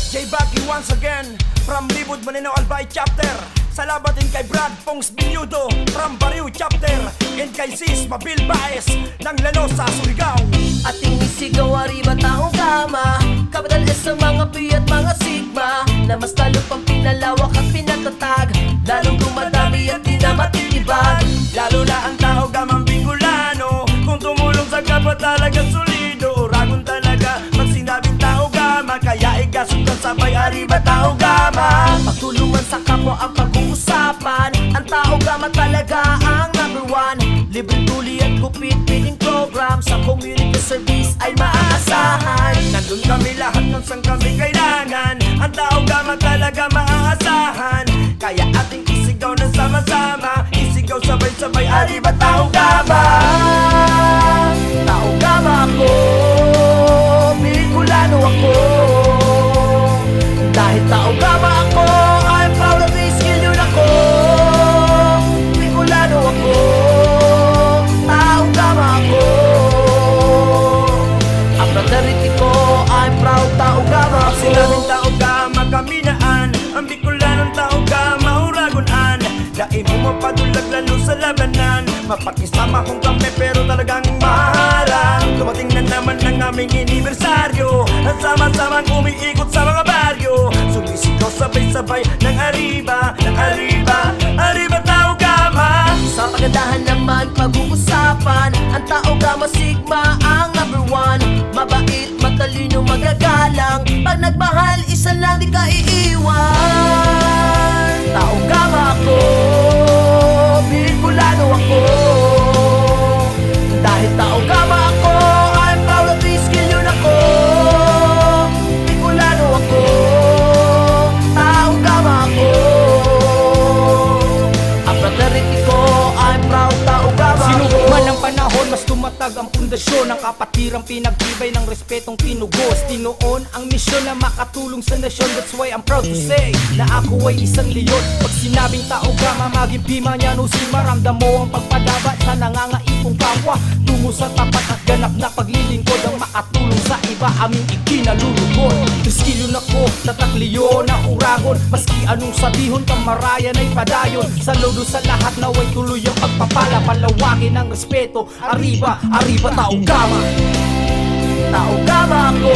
J Bucky once again from Libud Maninaw Albay chapter. Salabatin kay Brad Pongs Binyudo from Bariu chapter. And kay Sis Mabil Baez ng Lanosa, Surigao. Ating isigaw arriba taong gama, kapital S ng mga P at mga Sigma, na mas lalo pang pinalawak at pinatatag, lalong dumadami at di na matitibag. Lalo na ang tao gamang Bicolano, kung tumulong sa kapwa talaga solido. Ragon talaga pag sinabing tao gama, kaya igasog ng sabay arriba tao gama. Pagtulungan sa kapwa ang pag-uusapan, ang tao gama talaga ang number one. Libreng tuli at gupit feeding program, sa community service ay maaasahan. Nandun kami lahat ng sang kami kailangan, ang tao gama talaga maaasahan. Kaya ating isigaw ng sama-sama, isigaw sabay-sabay arriba tao gama. Tao gama ako, Bicolano ako. Dahil tao gama ako, I'm proud of this skill yun ako. Bicolano ako, tao gama ako. Ang fraternity ko, I'm proud tao gama ako. Sinabing tao gama kaminaan, ang Bicolanong tao gama uragonan. Dahil mo mapadulag lalo sa labanan, mapakisama kong kami pero talagang maharang. Dumating na naman ang aming anibersaryo, at sama-samang umiikot sa mga baryo. Sumisigaw sabay-sabay ng arriba, arriba tao gama. Sa pagandahan naman pag-uusapan, ang tao gama Sigma ang number one. Mabait, matalino, magagalang, pag nagmahal, isa lang di ka iiwan. Tao gama ako, Bicolano ako. Dahil tao gama ako, I'm proud of this skill yun ako. Bicolano ako, tao gama ako. Ang fraternity ko, I'm proud tao gama ako. Sinubok man ang panahon, mas tumatag ang pundasyon ng kapatirang pinagtibay ng respetong tinugos. Tinoon ang misyon na makatulong sa nasyon. That's why I'm proud to say na ako ay isang leyon. Pag sinabing tao gama, maging pima niya no si maramdam mo ang pagpadabat sa nangangaipong kapwa. Tungo sa tapat at ganap na paglilingkod, ang makatulong sa iba aming ikinalulugod. Triskilyon ako, tatakliyon na uragon, maski anong sabihon kamarayan ay padayon. Saludo sa lahat na way tuloy ang pagpapala, palawagin ang respeto. Arriba, arriba tao gama. Tao gama ako,